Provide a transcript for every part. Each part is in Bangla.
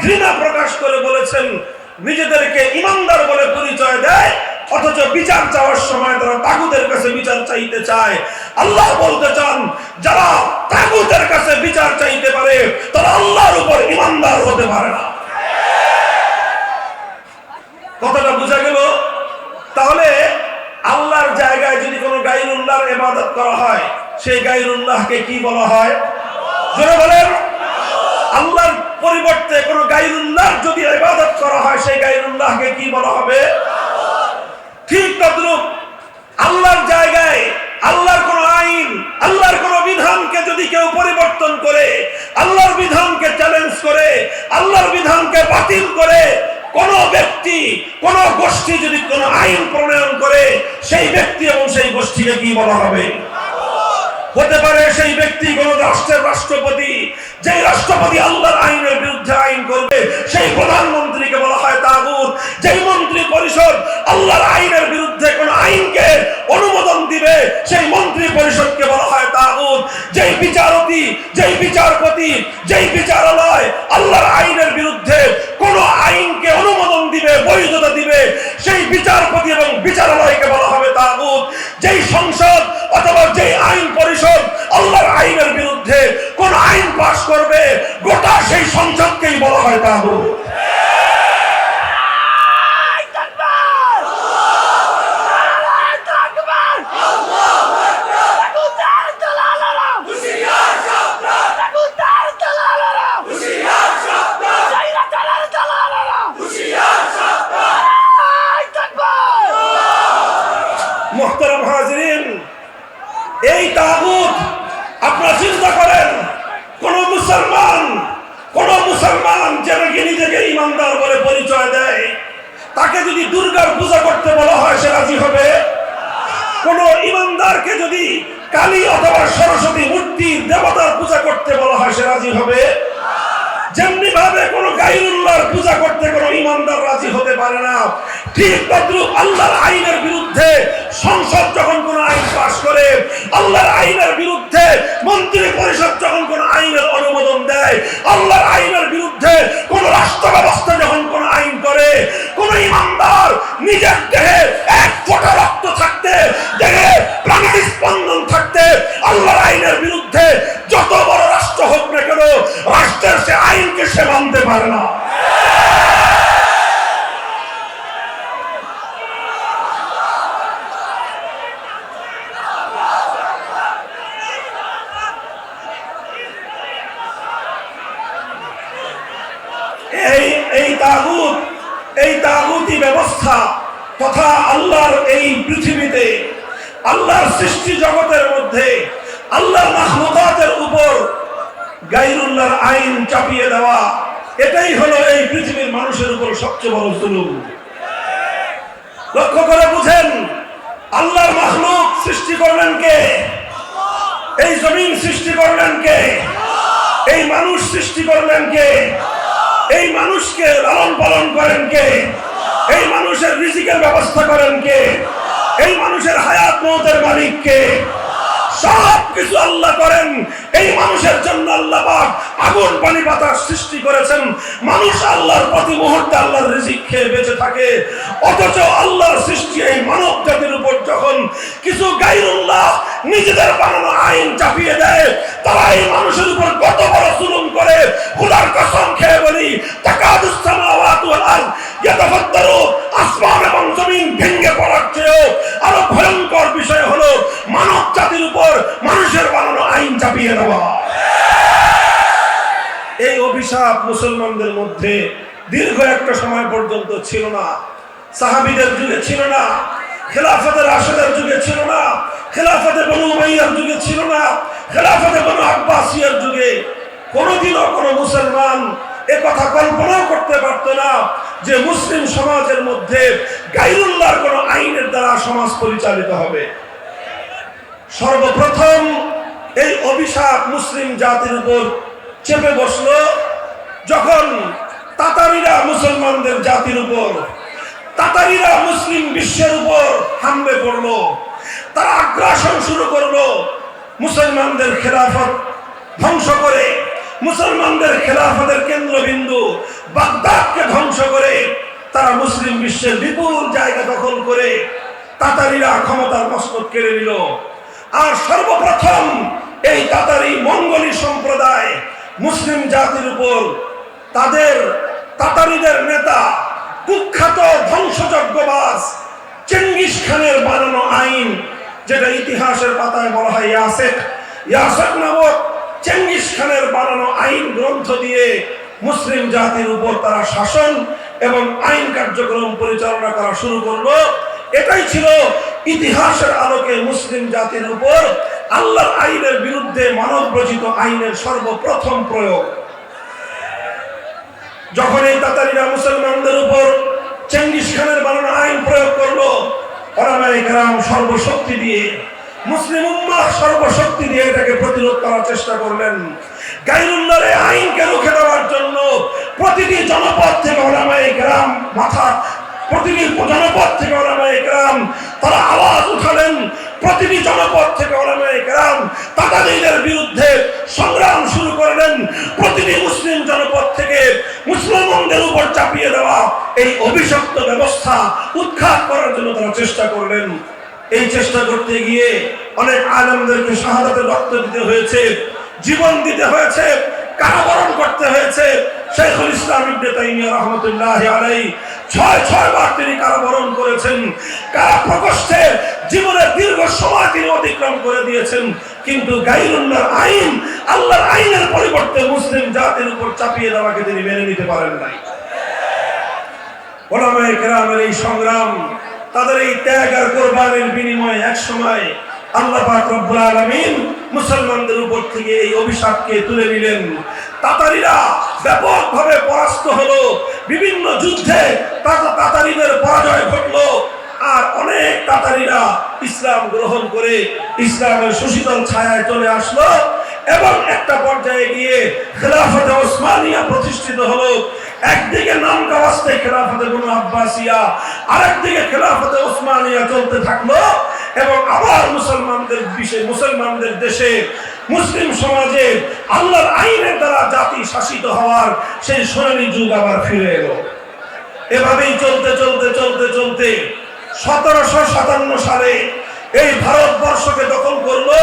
ঘৃণা প্রকাশ করে বলেছেন নিজেদেরকে ইমানদার বলে পরিচয় দেয়, অথচ বিচার চাওয়ার সময় তারা তাগুতের কাছে বিচার চাইতে চায়। আল্লাহ বলতে চান যারা তাগুতের কাছে বিচার চাইতে পারে তারা আল্লাহর উপর ইমানদার হতে পারে না। কথাটা বুঝা গেল? তাহলে আল্লাহর জায়গায় যদি কোনো গায়রুল্লাহর ইবাদত করা হয় সেই গায়রুল্লাহকে কি বলা হয়? জোরে বলেন। আল্লাহর পরিবর্তে কোনো গায়রুল্লাহর যদি ইবাদত করা হয় সেই গায়রুল্লাহকে কি বলা হবে? ঠিক তদ্রূপ আল্লাহর জায়গায় আল্লাহর কোন আইন, আল্লাহর কোন বিধানকে যদি কেউ পরিবর্তন করে, আল্লাহর বিধানকে চ্যালেঞ্জ করে, আল্লাহর বিধানকে বাতিল করে কোন ব্যক্তি, কোন গোষ্ঠী যদি কোন আইন প্রণয়ন করে সেই ব্যক্তি এবং সেই গোষ্ঠীকে কি বলা হবে? হতে পারে সেই ব্যক্তি কোন রাষ্ট্রের রাষ্ট্রপতি, যে রাষ্ট্রপতি আল্লাহর আইনের বিরুদ্ধে আইন করবে সেই প্রধানমন্ত্রীকে বলা হয় তাগুত। যেই মন্ত্রী পরিষদ আল্লাহর আইনের বিরুদ্ধে কোন আইনকে অনুমোদন দিবে সেই মন্ত্রী পরিষদকে বলা হয় তাগুত। যেই বিচারপতি, যেই বিচারপতি, যেই বিচারালয় আল্লাহর আইনের বিরুদ্ধে কোন আইনকে অনুমোদন দিবে, বৈধতা দিবে সেই বিচারপতি এবং বিচারালয়কে বলা হবে তাগুত। যেই সংসদ অথবা যেই আইন পরিষদ আল্লাহর আইনের বিরুদ্ধে কোন আইন পাশ করবে গোটা সেই সংসদকেই বলা হয় তাগুত। মুহতারাম হাজিরিন, এই তাগুত আপনারা চিন্তা করেন কোন মুসলমান যে নিজেকে ইমানদার বলে পরিচয় দেয় তাকে যদি দুর্গার পূজা করতে বলা হয় সে রাজি হবে? কোন ইমানদারকে যদি কালী অথবা সরস্বতী মূর্তি দেবতার পূজা করতে বলা হয় সে রাজি হবে? যেমনি ভাবে কোন গায়রুল্লাহর পূজা করতে কোন ইমানদার রাজি হতে পারে না, ঠিক তদ্রূপ আল্লাহর আইনের বিরুদ্ধে সংসদ যখন কোন আইন পাশ করে, আল্লাহর আইনের বিরুদ্ধে মন্ত্রী পরিষদ যখন কোন আইনের অনুমোদন দেয়, আল্লাহর আইনের বিরুদ্ধে কোন রাষ্ট্র ব্যবস্থা যখন কোন আইন করে, কোন ইমানদার নিজের দেহে এক ফোঁটা রক্ত থাকতে, দেহে প্রাণের স্পন্দন থাকতে আল্লাহর আইনের বিরুদ্ধে যত বড় রাষ্ট্র হোক না কেন রাষ্ট্রের সে আইনকে সে মানতে পারে না। এই তাগুতি ব্যবস্থা তথা আল্লাহর এই পৃথিবীতে, আল্লাহর সৃষ্টি জগতের মধ্যে আল্লাহর মাখলুকাতের উপর গায়রুল্লাহর আইন চাপিয়ে দেওয়া, এটাই হলো এই পৃথিবীর মানুষের উপর সবচেয়ে বড় জুলুম। লক্ষ্য করে বুঝেন, আল্লাহর মাখলুক সৃষ্টি করলেন কে? এই জমিন সৃষ্টি করলেন কে? এই মানুষ সৃষ্টি করলেন কে? এই মানুষকে লালন পালন করেন কে? এই মানুষের রিজিকের ব্যবস্থা করেন কে? এই মানুষের হায়াত মওতের মালিক কে? সব কিছু আল্লাহ করেন। এই মানুষের জন্য আল্লাহ পাক আগুন পানি বাতাস সৃষ্টি করেছেন। মানুষ আল্লাহর প্রতি মুহূর্তে আল্লাহর রিজিক খেয়ে বেঁচে থাকে। অথচ আল্লাহর সৃষ্টি এই মানব জাতির উপর যখন কিছু গায়রুল্লাহ নিজেদের বানানো আইন চাপিয়ে দেয়, তারা এই মানুষের উপর কত বড় জুলুম করে, খোদার কসম খেয়ে বলি তাকাদুস সামাওয়াতু ওয়াল আরদ ইয়াতাফাত্তারু, আসমান এবং জমিন ভেঙে পড়ার চেয়েও আরো ভয়ঙ্কর বিষয় হলো মানব জাতির উপর মানুষের বানানো আইন চাপিয়ে দেওয়া। এই অভিশাপ মুসলমানদের মধ্যে দীর্ঘ একটা সময় পর্যন্ত ছিল না। সাহাবীদের যুগে ছিল না, খেলাফতে রাশেদের যুগে ছিল না, খেলাফতে বনু উমাইয়ার যুগে ছিল না, খেলাফতে বনু আব্বাসিয়ার যুগে কোনোদিনও কোনো মুসলমান এ কথা কল্পনাও করতে পারত না যে মুসলিম সমাজের মধ্যে গায়রুল্লাহর কোনো আইনের দ্বারা সমাজ পরিচালিত হবে। সর্বপ্রথম এই অভিশাপ মুসলিম জাতির উপর চেপে বসলো যখন তাতারিরা মুসলমানদের জাতির উপর, তাতারিরা মুসলিম বিশ্বের উপর হামলে পড়লো। তারা আগ্রাসন শুরু করলো, মুসলমানদের খেলাফত ধ্বংস করে মুসলমানদের খেলাফতের কেন্দ্রবিন্দু বাগদাদকে ধ্বংস করে তারা মুসলিম বিশ্বের বিপুল জায়গা দখল করে তাতারিরা ক্ষমতার মস্তক কেড়ে নিল। আর সর্বপ্রথম এই তাতারি মঙ্গোলি সম্প্রদায় মুসলিম জাতির উপর তাদের তাতারিদের নেতা কুখ্যাত ধ্বংসযজ্ঞবাজ চেঙ্গিস খানের বানানো আইন, যেটা ইতিহাসের পাতায় বলা হয় ইয়াসেক নামক চেঙ্গিস খানের বানানো আইন গ্রন্থ দিয়ে মুসলিম জাতির উপর তারা শাসন এবং আইন কার্যক্রম পরিচালনা করা শুরু করলো। এটাই ছিল ইতিহাসের আলোকে মুসলিম জাতির উপর আল্লাহর আইনের বিরুদ্ধে মানব রচিত আইনের সর্বপ্রথম প্রয়োগ। যখন এই তাতারিরা মুসলমানদের উপর চেঙ্গিস খানের বানানো আইন প্রয়োগ করলো, ওলামায়ে কেরাম সর্বশক্তি দিয়ে, মুসলিম উম্মাহ সর্বশক্তি দিয়ে এটাকে প্রতিরোধ করার চেষ্টা করলেন। গায়রুল্লাহর এই আইনকে রুখে দেওয়ার জন্য প্রতিটি জনপদ থেকে ওলামায়ে কেরাম তারা আওয়াজ উঠালেন। প্রতিটি জনপদ থেকে ওলামায়ে কেরাম তাতারিদের বিরুদ্ধে সংগ্রাম শুরু করলেন। প্রতিটি মুসলিম জনপদ থেকে মুসলমানদের উপর চাপিয়ে দেওয়া এই অভিশপ্ত ব্যবস্থা উৎখাত করার জন্য তারা চেষ্টা করলেন। এই চেষ্টা করতে গিয়ে অনেক আলেমদেরকে শাহাদাতের রক্ত দিতে হয়েছে, জীবন দিতে হয়েছে, কারাবরণ করতে হয়েছে। শাইখুল ইসলাম ইবনে তাইমিয়া রাহমাতুল্লাহি আলাইহি ৬ বার তিনি কারাবরণ করেছেন। কারা প্রকোষ্ঠে জীবনের দীর্ঘ সময় তিনি অতিক্রম করে দিয়েছেন, কিন্তু গায়রুল্লাহর আইন, আল্লাহর আইনের পরিবর্তে মুসলিম জাতির উপর চাপিয়ে দেওয়াকে তিনি মেনে নিতে পারেন নাই। ওলামায়ে কেরামের এই সংগ্রাম, তাদের এই ত্যাগ আর কোরবানির বিনিময়ে এক সময় আল্লাহ পাক রব্বুল আলামিন মুসলমানদের উপর থেকে এই অভিশাপকে তুলে নিলেন। তাতারিরা ব্যাপকভাবে পরাস্ত হলো, বিভিন্ন যুদ্ধে তাতারিদের পরাজয় ঘটলো, আর অনেক তাতারিরা ইসলাম গ্রহণ করে ইসলামের সুশীতল ছায়ায় চলে আসলো এবং একটা পর্যায়ে গিয়ে খেলাফতে ওসমানিয়া প্রতিষ্ঠিত হলো। একদিকে নাম কাওয়াস্তে খেলাফতে বনু আব্বাসিয়া, আরেকদিকে খেলাফতে ওসমানিয়া চলতে থাকলো এবং আবার মুসলমানদের দেশে, মুসলিম সমাজে আল্লাহর আইনের দ্বারা জাতি শাসিত হওয়ার সেই সোনালী যুগ আবার ফিরে এলো। এভাবেই চলতে 1757 সালে এই ভারতবর্ষকে দখল করলো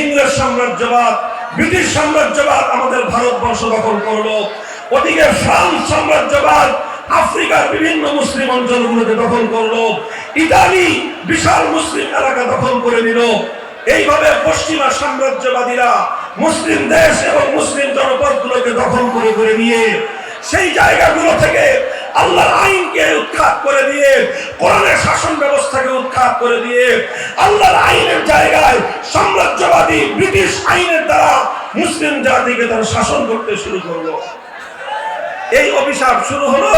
ইংরেজ সাম্রাজ্যবাদ, ব্রিটিশ সাম্রাজ্যবাদ আমাদের ভারতবর্ষ দখল করলো। ওদিকে ফ্রান্স সাম্রাজ্যবাদ আফ্রিকার বিভিন্ন মুসলিম অঞ্চলগুলোকে দখল করলো। ইতালি বিশাল মুসলিম এলাকা দখল করে নিল। এইভাবে পশ্চিমা সাম্রাজ্যবাদীরা মুসলিম দেশ এবং মুসলিম জনপদগুলোকে দখল করে নিয়ে সেই জায়গাগুলো থেকে আল্লাহর আইনকে উৎখাত করে দিয়ে, কোরআনের শাসন ব্যবস্থাকে উৎখাত করে দিয়ে আল্লাহর আইনের জায়গায় সাম্রাজ্যবাদী ব্রিটিশ আইনের দ্বারা মুসলিম জাতিকে তারা শাসন করতে শুরু করলো। এই অভিশাপ শুরু হলো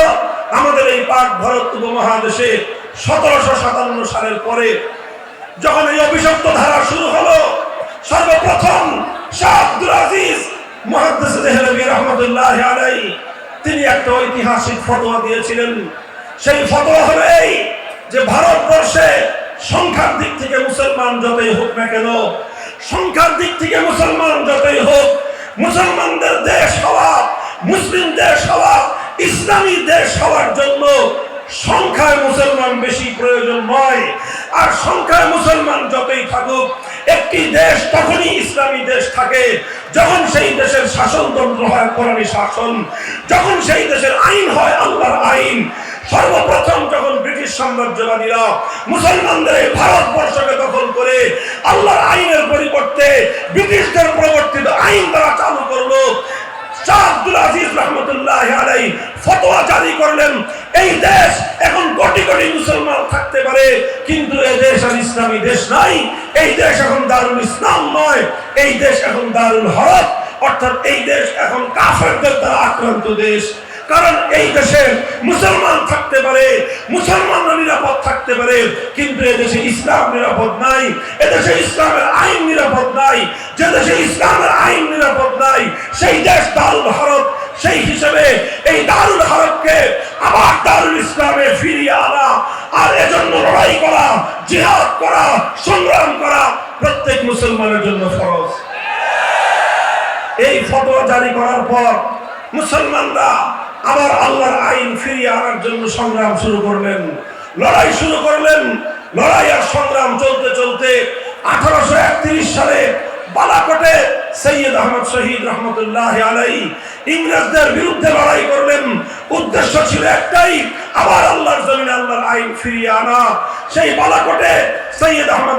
আমাদের এই পাক ভারত উপমহাদেশে 1757 সালের পরে। যখন এই অভিশপ্ত ধারা শুরু হলো, সর্বপ্রথম শাহ আব্দুল আজিজ মুহাদ্দিস দেহলভী রাহমাতুল্লাহি আলাইহি তিনি একটা ঐতিহাসিক ফতোয়া দিয়েছিলেন। সেই ফতোয়া হলো এই যে ভারতবর্ষে সংখ্যার দিক থেকে মুসলমান যতই হোক না কেন, সংখ্যার দিক থেকে মুসলমান যতই হোক, মুসলমানদের দেশ হওয়া, মুসলিম দেশ হওয়া, ইসলামী দেশ হওয়ার জন্য সংখ্যায় মুসলমান বেশি প্রয়োজন নয়। আর সংখ্যায় মুসলমান যতই থাকুক, একটি দেশ তখনই ইসলামী দেশ থাকে যখন সেই দেশের শাসনতন্ত্র হয় কোরআনী শাসন, যখন সেই দেশের আইন হয় আল্লাহর আইন। সর্বপ্রথম যখন ব্রিটিশ সাম্রাজ্যবাদীরা মুসলমানদের এই ভারতবর্ষকে দখল করে আল্লাহর আইনের পরিবর্তে ব্রিটিশদের প্রবর্তিত আইন তারা চালু করলো, শাহ আব্দুল আজিজ রাহমাতুল্লাহি আলাইহি ফতোয়া জারি করলেন, এই দেশ এখন কোটি কোটি মুসলমান থাকতে পারে, কিন্তু এই দেশ আর ইসলামী দেশ নাই। এই দেশ এখন দারুল ইসলাম নয়, এই দেশ এখন দারুল হরব, অর্থাৎ এই দেশ এখন কাফেরদের দ্বারা আক্রান্ত দেশ। কারণ এই দেশে মুসলমান থাকতে পারে, মুসলমানরা নিরাপদ থাকতে পারে, কিন্তু এদেশে ইসলাম নিরাপদ নাই, এদেশে ইসলামের আইন নিরাপদ নাই। যে দেশে ইসলামের আইন নিরাপদ নাই সেই দেশ দারুল হরব। সেই হিসেবে এই দারুল হরবকে আবার দারুল ইসলামে ফিরিয়ে আনা আর এজন্য লড়াই করা, জিহাদ করা, সংগ্রাম করা প্রত্যেক মুসলমানের জন্য ফরজ। এই ফতোয়া জারি করার পর মুসলমানরা আবার আল্লাহর আইন ফিরিয়ে আনার জন্য সংগ্রাম শুরু করলেন, লড়াই শুরু করলেন। লড়াই আর সংগ্রাম চলতে চলতে 1831 সালে বালাকোটে সৈয়দ আহমদ শহীদ রহমতুল্লাহ আলাইহি ইংরেজদের বিরুদ্ধে লড়াই করলেন। উদ্দেশ্য ছিল একটাই, আবার আল্লাহর জমিনে আল্লাহর আইন ফিরিয়ে আনা। সেই বালাকোটে সৈয়দ আহমদ